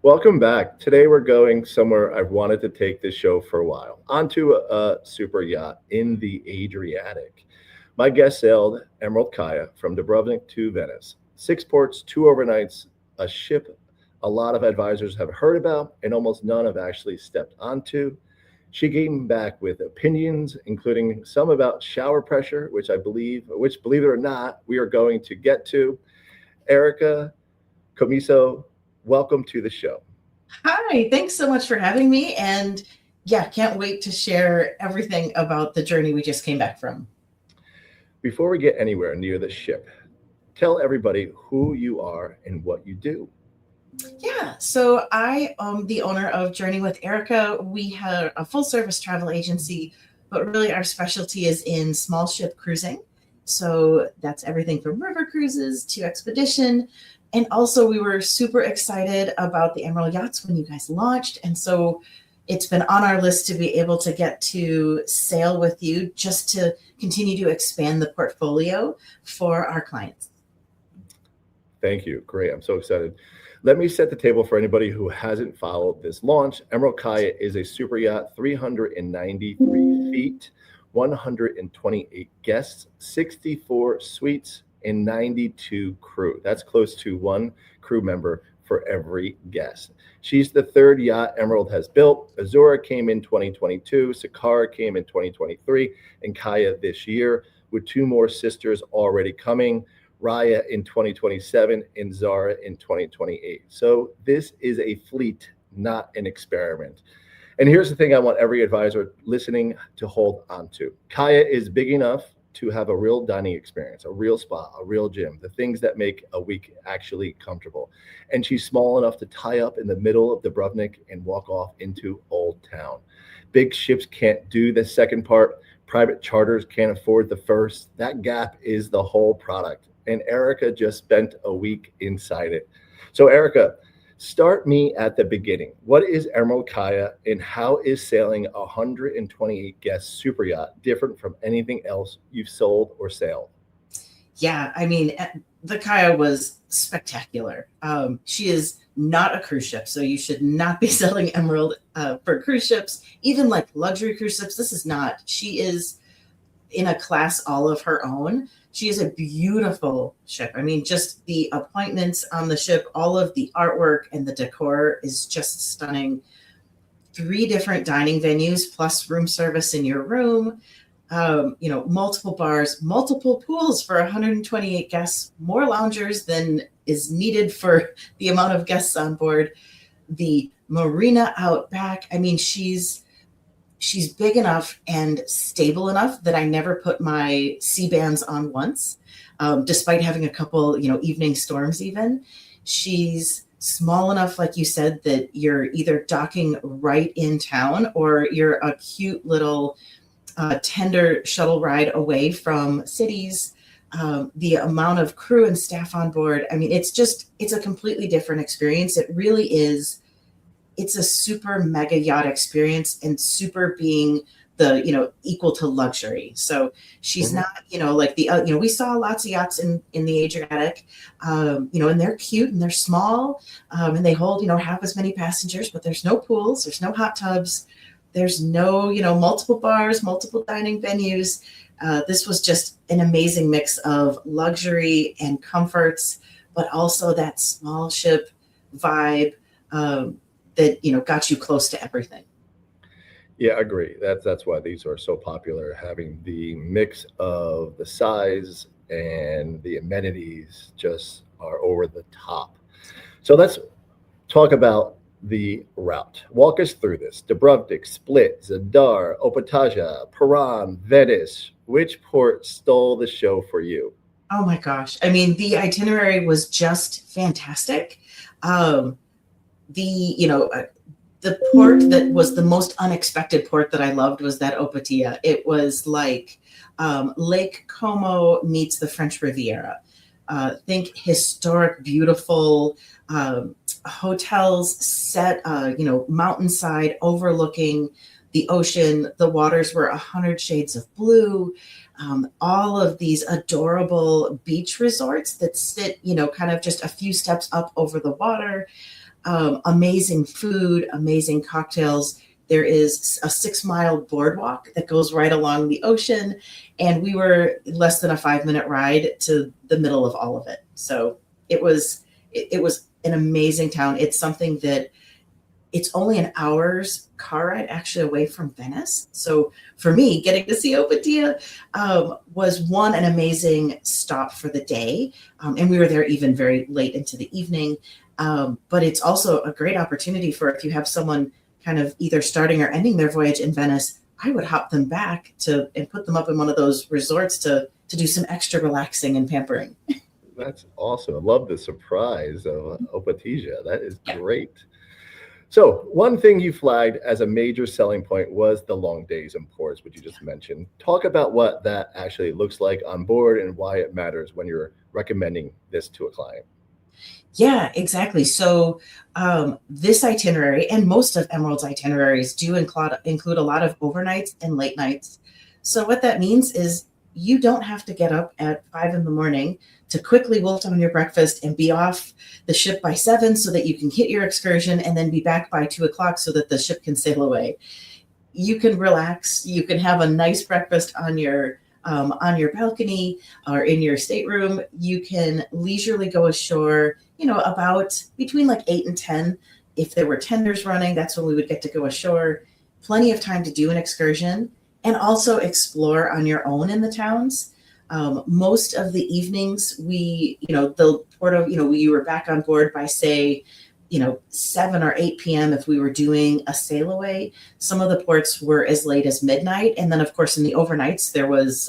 Welcome back. Today we're going somewhere I've wanted to take this show for a while, onto a super yacht in the Adriatic. My guest sailed Emerald Kaia from Dubrovnik to Venice. 6 ports, 2 overnights, a ship a lot of advisors have heard about and almost none have actually stepped onto. She came back with opinions, including some about shower pressure, which believe it or not, we are going to get to. Erika Commisso, welcome to the show. Hi, thanks so much for having me. And yeah, can't wait to share everything about the journey we just came back from. Before we get anywhere near the ship, tell everybody who you are and what you do. Yeah, so I am the owner of Journey with Erika. We have a full service travel agency, but really our specialty is in small ship cruising. So that's everything from river cruises to expedition. And also we were super excited about the Emerald yachts when you guys launched. And so it's been on our list to be able to get to sail with you just to continue to expand the portfolio for our clients. Thank you. Great. I'm so excited. Let me set the table for anybody who hasn't followed this launch. Emerald Kaia is a super yacht, 393 feet, 128 guests, 64 suites, and 92 crew. That's close to 1 crew member for every guest. She's the 3rd yacht Emerald has built. Azzurra came in 2022, Sakara came in 2023, and Kaia this year, with 2 more sisters already coming. Raya in 2027 and Zara in 2028. So this is a fleet, not an experiment. And here's the thing I want every advisor listening to hold on to. Kaia is big enough to have a real dining experience, a real spa, a real gym, the things that make a week actually comfortable. And she's small enough to tie up in the middle of Dubrovnik and walk off into Old Town. Big ships can't do the second part. Private charters can't afford the first. That gap is the whole product. And Erika just spent a week inside it. So Erika, start me at the beginning. What is Emerald Kaia and how is sailing a 128 guest super yacht different from anything else you've sold or sailed? Yeah, I mean, the Kaia was spectacular. She is not a cruise ship, so you should not be selling Emerald for cruise ships, even like luxury cruise ships. This is not. She is in a class all of her own. She is a beautiful ship. I mean, just the appointments on the ship, all of the artwork and the decor is just stunning. 3 different dining venues plus room service in your room. Multiple bars, multiple pools for 128 guests, more loungers than is needed for the amount of guests on board. The marina out back. I mean, she's big enough and stable enough that I never put my C-bands on once, despite having a couple, evening storms even. She's small enough, like you said, that you're either docking right in town or you're a cute little tender shuttle ride away from cities. The amount of crew and staff on board, I mean, it's a completely different experience. It really is. It's a super mega yacht experience and super being the, equal to luxury. So she's not, like we saw lots of yachts in the Adriatic, and they're cute and they're small, and they hold, half as many passengers, but there's no pools, there's no hot tubs, there's no, multiple bars, multiple dining venues. This was just an amazing mix of luxury and comforts, but also that small ship vibe, that got you close to everything. Yeah, I agree. That's why these are so popular, having the mix of the size and the amenities just are over the top. So let's talk about the route. Walk us through this. Dubrovnik, Split, Zadar, Opatija, Poreč, Venice. Which port stole the show for you? Oh my gosh. I mean, the itinerary was just fantastic. The port that was the most unexpected port that I loved was that Opatija. It was like Lake Como meets the French Riviera. Think historic, beautiful hotels set, mountainside overlooking the ocean. The waters were 100 shades of blue. All of these adorable beach resorts that sit, kind of just a few steps up over the water. Amazing food, amazing cocktails. There is a 6-mile boardwalk that goes right along the ocean, and we were less than a 5-minute ride to the middle of all of it. So it was an amazing town. It's something that it's only an hour's car ride actually away from Venice. So for me, getting to see Opatija was an amazing stop for the day. And we were there even very late into the evening. But it's also a great opportunity for if you have someone kind of either starting or ending their voyage in Venice, I would hop them back and put them up in one of those resorts to do some extra relaxing and pampering. That's awesome. I love the surprise of Opatija. That is great. So one thing you flagged as a major selling point was the long days in ports, which you just mentioned. Talk about what that actually looks like on board and why it matters when you're recommending this to a client. Yeah, exactly. So this itinerary and most of Emerald's itineraries do include a lot of overnights and late nights. So what that means is you don't have to get up at 5 a.m. to quickly wolf down your breakfast and be off the ship by 7 so that you can hit your excursion and then be back by 2 o'clock so that the ship can sail away. You can relax. You can have a nice breakfast on your balcony or in your stateroom. You can leisurely go ashore, about between like 8 and 10. If there were tenders running, that's when we would get to go ashore. Plenty of time to do an excursion and also explore on your own in the towns. Most of the evenings we were back on board by say, 7 or 8 p.m. if we were doing a sail away. Some of the ports were as late as midnight. And then of course in the overnights, there was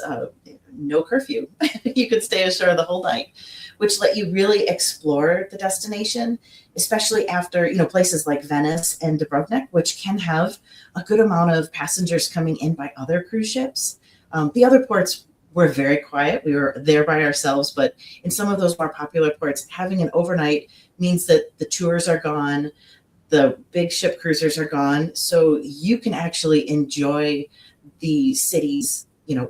no curfew. You could stay ashore the whole night, which let you really explore the destination, especially after, places like Venice and Dubrovnik, which can have a good amount of passengers coming in by other cruise ships. The other ports were very quiet. We were there by ourselves, but in some of those more popular ports, having an overnight means that the tours are gone, the big ship cruisers are gone, so you can actually enjoy the cities,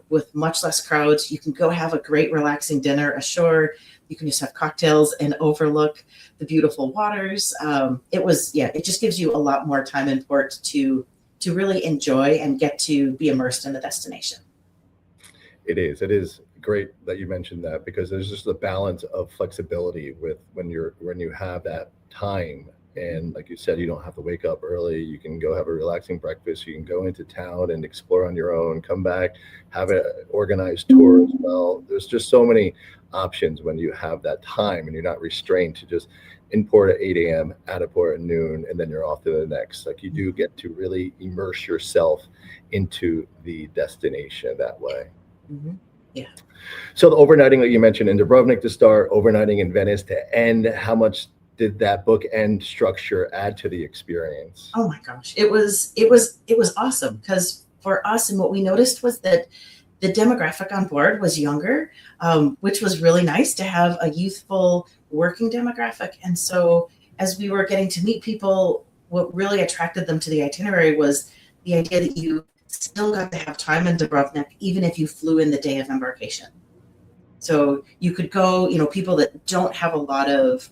with much less crowds. You can go have a great relaxing dinner ashore. You can just have cocktails and overlook the beautiful waters. It just gives you a lot more time in port to really enjoy and get to be immersed in the destination. It is great that you mentioned that, because there's just a balance of flexibility with when you have that time. And like you said, you don't have to wake up early. You can go have a relaxing breakfast. You can go into town and explore on your own, come back, have an organized tour as well. There's just so many options when you have that time and you're not restrained to just in port at 8 a.m., out of port at noon, and then you're off to the next. Like you do get to really immerse yourself into the destination that way. Mm-hmm. Yeah. So the overnighting that you mentioned in Dubrovnik to start, overnighting in Venice to end, how much did that bookend structure add to the experience? Oh my gosh, it was awesome, because for us, and what we noticed was that the demographic on board was younger, which was really nice to have a youthful working demographic. And so as we were getting to meet people, what really attracted them to the itinerary was the idea that you still got to have time in Dubrovnik, even if you flew in the day of embarkation. So you could go, people that don't have a lot of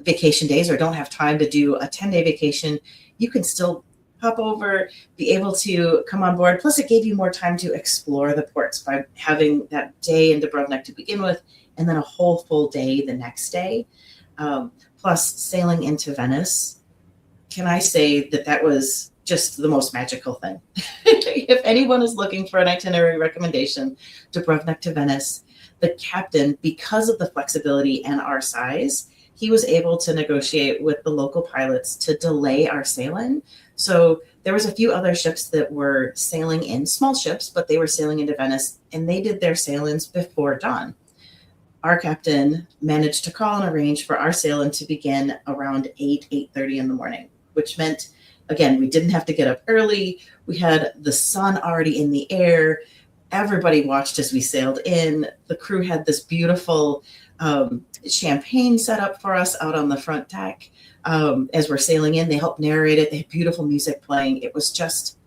vacation days or don't have time to do a 10-day vacation, you can still hop over, be able to come on board. Plus it gave you more time to explore the ports by having that day in Dubrovnik to begin with, and then a whole full day the next day. Plus sailing into Venice. Can I say that was just the most magical thing? If anyone is looking for an itinerary recommendation, Dubrovnik to Venice, the captain, because of the flexibility and our size, he was able to negotiate with the local pilots to delay our sail-in. So there was a few other ships that were sailing in, small ships, but they were sailing into Venice, and they did their sail-ins before dawn. Our captain managed to call and arrange for our sail-in to begin around 8:30 in the morning, which meant, again, we didn't have to get up early. We had the sun already in the air. Everybody watched as we sailed in. The crew had this beautiful champagne set up for us out on the front deck. As we're sailing in, they helped narrate it. They had beautiful music playing. It was just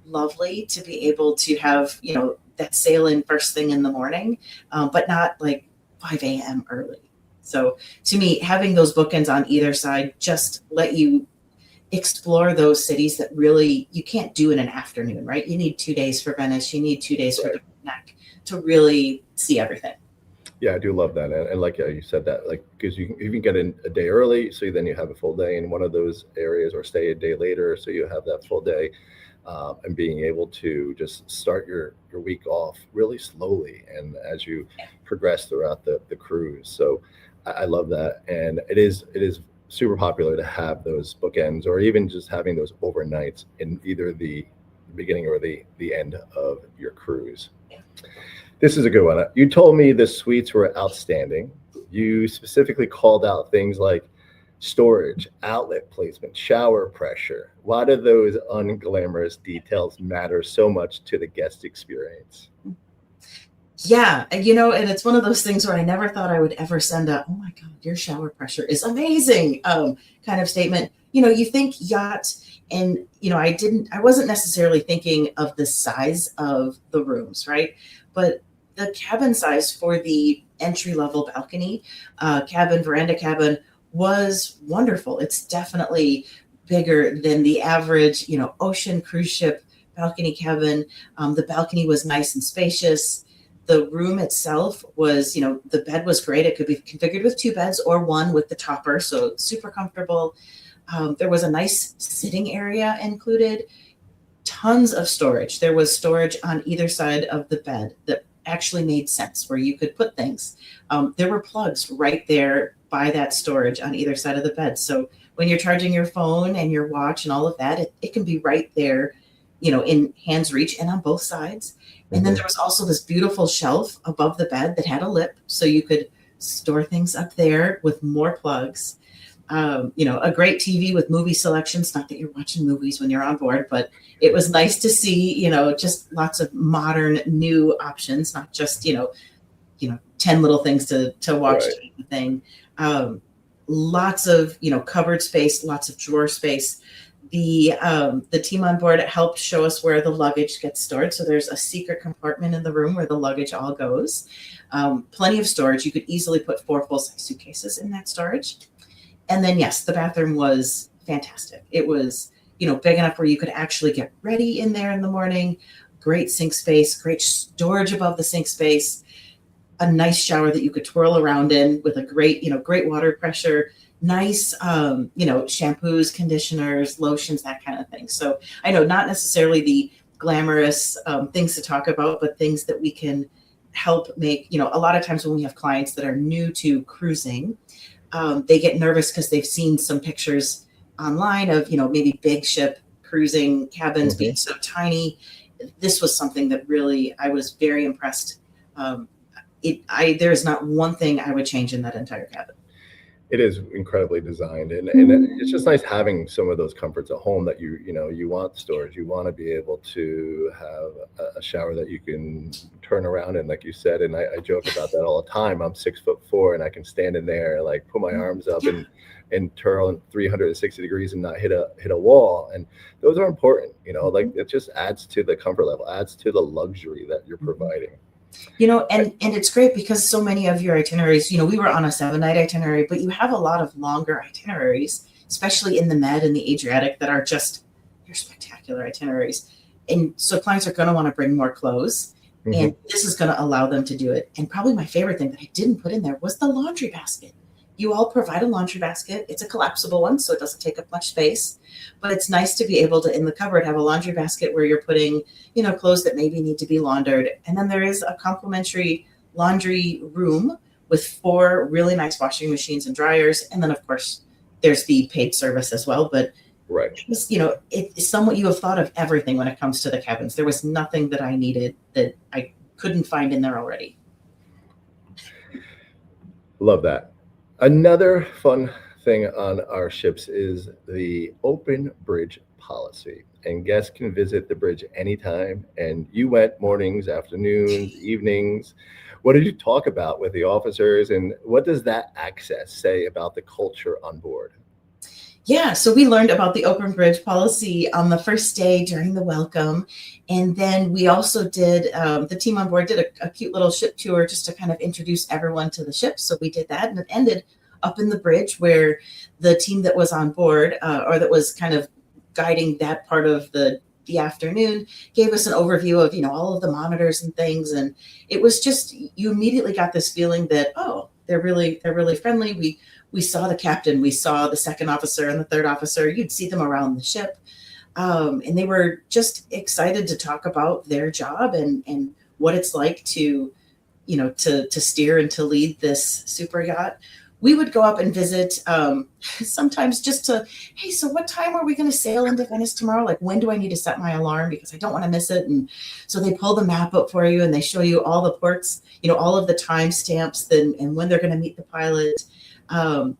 lovely to be able to have, that sail in first thing in the morning, but not like 5 a.m. early. So to me, having those bookends on either side just let you explore those cities that really you can't do in an afternoon, right? You need 2 days for Venice. You need 2 days for Dubrovnik to really see everything. Yeah, I do love that. And like you said that, like, because you can get in a day early, so then you have a full day in one of those areas, or stay a day later, so you have that full day, and being able to just start your week off really slowly, and as you progress throughout the cruise. So I love that, and it is super popular to have those bookends, or even just having those overnights in either the beginning or the end of your cruise. This is a good one. You told me the suites were outstanding. You specifically called out things like storage, outlet placement, shower pressure. Why do those unglamorous details matter so much to the guest experience? Yeah, and it's one of those things where I never thought I would ever send a, oh my God, your shower pressure is amazing, kind of statement. You think yacht, and I wasn't necessarily thinking of the size of the rooms, right? But the cabin size for the entry level balcony, veranda cabin was wonderful. It's definitely bigger than the average, ocean cruise ship balcony cabin. The balcony was nice and spacious. The room itself was, the bed was great. It could be configured with 2 beds or 1 with the topper, so super comfortable. There was a nice sitting area included. Tons of storage. There was storage on either side of the bed that actually made sense, where you could put things. There were plugs right there by that storage on either side of the bed. So when you're charging your phone and your watch and all of that, it can be right there, in hand's reach and on both sides. And then there was also this beautiful shelf above the bed that had a lip, so you could store things up there with more plugs. A great TV with movie selections. Not that you're watching movies when you're on board, but it was nice to see, just lots of modern, new options, not just, 10 little things to watch the thing. Lots of, cupboard space, lots of drawer space. The team on board helped show us where the luggage gets stored. So there's a secret compartment in the room where the luggage all goes. Plenty of storage. You could easily put 4 full-size suitcases in that storage. And then, yes, the bathroom was fantastic. It was, big enough where you could actually get ready in there in the morning. Great sink space, great storage above the sink space, a nice shower that you could twirl around in with a great water pressure, nice, shampoos, conditioners, lotions, that kind of thing. So I know not necessarily the glamorous things to talk about, but things that we can help make, a lot of times when we have clients that are new to cruising, they get nervous because they've seen some pictures online of, maybe big ship cruising cabins being so tiny. This was something that really, I was very impressed. There's not one thing I would change in that entire cabin. It is incredibly designed, and it's just nice having some of those comforts at home that you want storage. You want to be able to have a shower that you can turn around in, like you said. And I joke about that all the time. I'm 6'4", and I can stand in there, like put my arms up and turn 360 degrees and not hit a wall. And those are important, like it just adds to the comfort level, adds to the luxury that you're providing. And it's great because so many of your itineraries, we were on a 7-night itinerary, but you have a lot of longer itineraries, especially in the Med and the Adriatic, that are just, they're spectacular itineraries. And so clients are going to want to bring more clothes, and this is going to allow them to do it. And probably my favorite thing that I didn't put in there was the laundry basket. You all provide a laundry basket. It's a collapsible one, so it doesn't take up much space. But it's nice to be able to, in the cupboard, have a laundry basket where you're putting, clothes that maybe need to be laundered. And then there is a complimentary laundry room with 4 really nice washing machines and dryers. And then, of course, there's the paid service as well. But it's somewhat, you have thought of everything when it comes to the cabins. There was nothing that I needed that I couldn't find in there already. Love that. Another fun thing on our ships is the open bridge policy, and guests can visit the bridge anytime. And you went mornings, afternoons, evenings. What did you talk about with the officers, and what does that access say about the culture on board? Yeah, so we learned about the open bridge policy on the first day during the welcome. And then we also did, the team on board did a cute little ship tour just to kind of introduce everyone to the ship. So we did that, and it ended up in the bridge where the team that was on board, or that was kind of guiding that part of the afternoon, gave us an overview of, all of the monitors and things. And it was just, you immediately got this feeling that, oh, they're really friendly. We saw the captain, we saw the second officer and the third officer. You'd see them around the ship. And they were just excited to talk about their job and what it's like to, to steer and to lead this super yacht. We would go up and visit sometimes just to, hey, so what time are we going to sail into Venice tomorrow? Like, when do I need to set my alarm? Because I don't want to miss it. And so they pull the map up for you and they show you all the ports, all of the time stamps and when they're going to meet the pilot.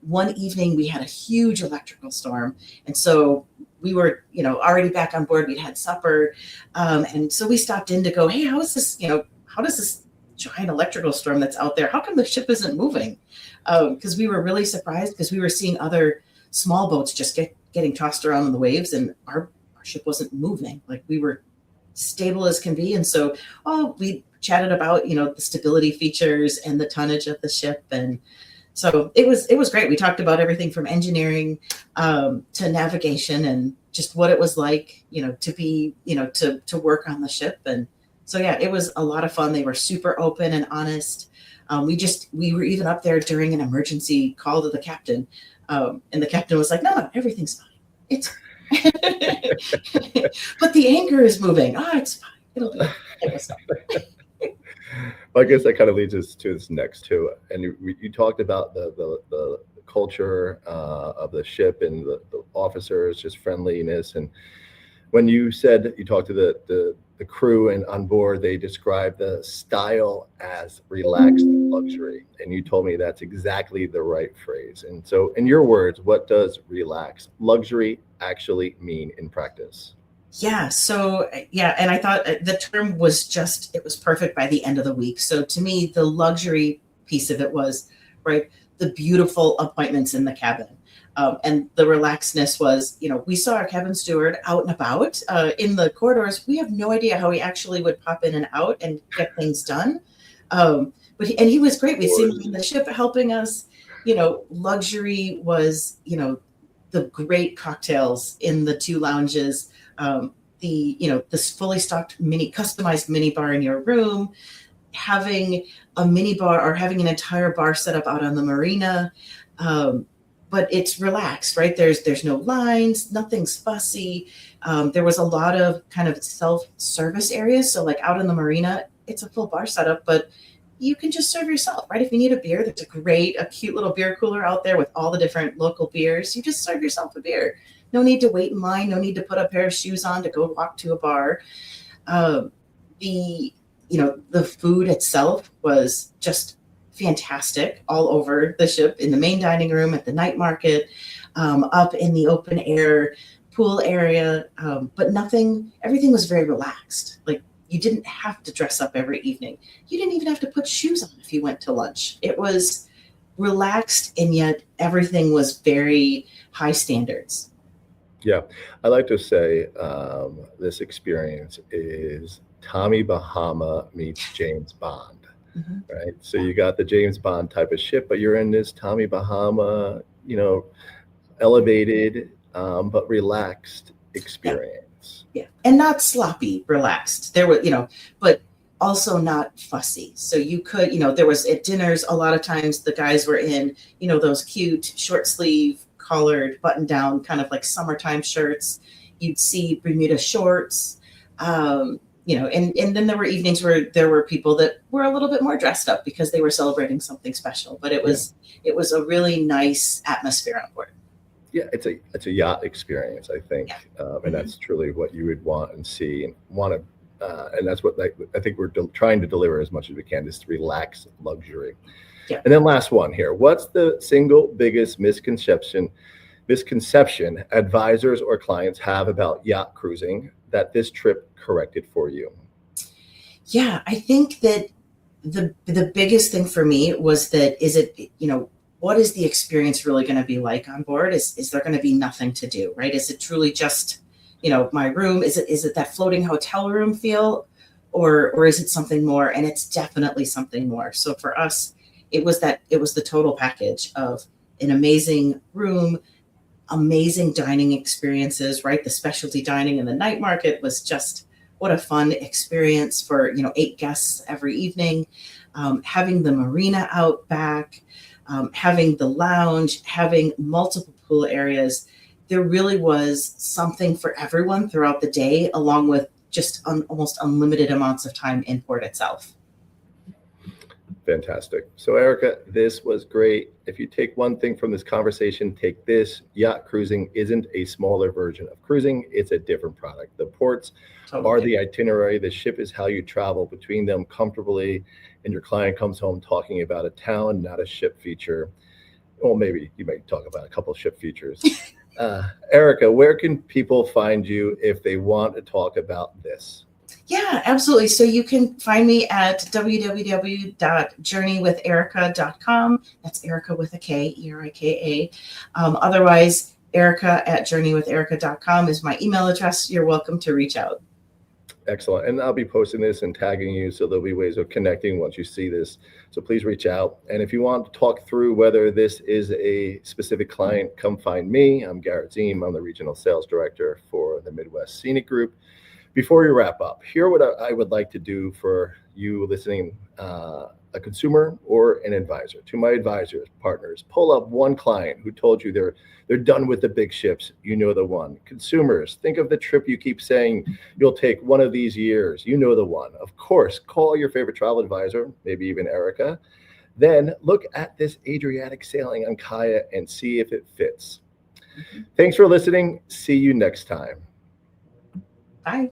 One evening we had a huge electrical storm. And so we were, already back on board. We'd had supper. And so we stopped in to go, hey, how is this, how does this giant electrical storm that's out there, how come the ship isn't moving? Because we were really surprised because we were seeing other small boats just getting tossed around in the waves, and our ship wasn't moving. Like, we were stable as can be. And so, we chatted about, the stability features and the tonnage of the ship. And so it was great. We talked about everything from engineering to navigation and just what it was like, to be, to work on the ship. And so, yeah, it was a lot of fun. They were super open and honest. We were even up there during an emergency call to the captain. And the captain was like, no, everything's fine. It's but the anchor is moving. It's fine. It'll be, it was fine. Well, I guess that kind of leads us to this next too. And you talked about the culture of the ship and the officers, just friendliness. And when you said you talked to the crew and on board, they described the style as relaxed luxury. And you told me that's exactly the right phrase. And so in your words, what does relaxed luxury actually mean in practice? Yeah. So, and I thought the term was it was perfect by the end of the week. So to me, the luxury piece of it was, right, the beautiful appointments in the cabin. And the relaxedness was, we saw our cabin steward out and about in the corridors. We have no idea how he actually would pop in and out and get things done. But he was great. We'd see him on the ship helping us. Luxury was, the great cocktails in the two lounges. This fully stocked customized mini bar in your room, having a mini bar or having an entire bar set up out on the marina. But it's relaxed, right? There's no lines, nothing's fussy. There was a lot of kind of self-service areas. So like out in the marina, it's a full bar setup, but you can just serve yourself, right? If you need a beer, there's a cute little beer cooler out there with all the different local beers. You just serve yourself a beer. No need to wait in line. No need to put a pair of shoes on to go walk to a bar. The food itself was just fantastic all over the ship, in the main dining room, at the night market, up in the open air pool area. But everything was very relaxed. Like, you didn't have to dress up every evening. You didn't even have to put shoes on if you went to lunch. It was relaxed, and yet everything was very high standards. Yeah, I like to say this experience is Tommy Bahama meets James Bond. Mm-hmm. Right. So you got the James Bond type of ship, but you're in this Tommy Bahama, elevated, but relaxed experience. Yeah. And not sloppy, relaxed. There were, but also not fussy. So you could, there was at dinners, a lot of times the guys were in, those cute short sleeve collared button down kind of like summertime shirts. You'd see Bermuda shorts. And then there were evenings where there were people that were a little bit more dressed up because they were celebrating something special. But it was a really nice atmosphere on board. Yeah, it's a yacht experience, I think, and that's truly what you would want and see and want to, and that's what I think we're trying to deliver as much as we can, this relaxed luxury. Yeah. And then last one here: what's the single biggest misconception advisors or clients have about yacht cruising that this trip corrected for you? Yeah, I think that the biggest thing for me was that what is the experience really going to be like on board? Is there going to be nothing to do, right? Is it truly just, my room? Is it that floating hotel room feel, or is it something more? And it's definitely something more. So for us, it was the total package of an amazing room, amazing dining experiences, right? The specialty dining in the night market was just, what a fun experience for, 8 guests every evening. Having the marina out back, having the lounge, having multiple pool areas. There really was something for everyone throughout the day, along with just almost unlimited amounts of time in port itself. Fantastic. So Erika, this was great. If you take one thing from this conversation, take this: yacht cruising isn't a smaller version of cruising. It's a different product. The ports are the itinerary. The ship is how you travel between them comfortably, and your client comes home talking about a town, not a ship feature. Well, maybe you might talk about a couple of ship features. Erika, where can people find you if they want to talk about this? Yeah, absolutely. So you can find me at www.journeywitherica.com. That's Erika with a K, Erika. Otherwise, Erika@journeywitherica.com is my email address. You're welcome to reach out. Excellent. And I'll be posting this and tagging you, so there'll be ways of connecting once you see this. So please reach out. And if you want to talk through whether this is a specific client, come find me. I'm Garrett Ziem. I'm the Regional Sales Director for the Midwest Scenic Group. Before we wrap up, here what I would like to do for you listening, a consumer or an advisor. To my advisors, partners, pull up one client who told you they're done with the big ships. You know the one. Consumers, think of the trip you keep saying you'll take one of these years. You know the one. Of course, call your favorite travel advisor, maybe even Erika. Then look at this Adriatic sailing on Kaia and see if it fits. Thanks for listening. See you next time. Bye.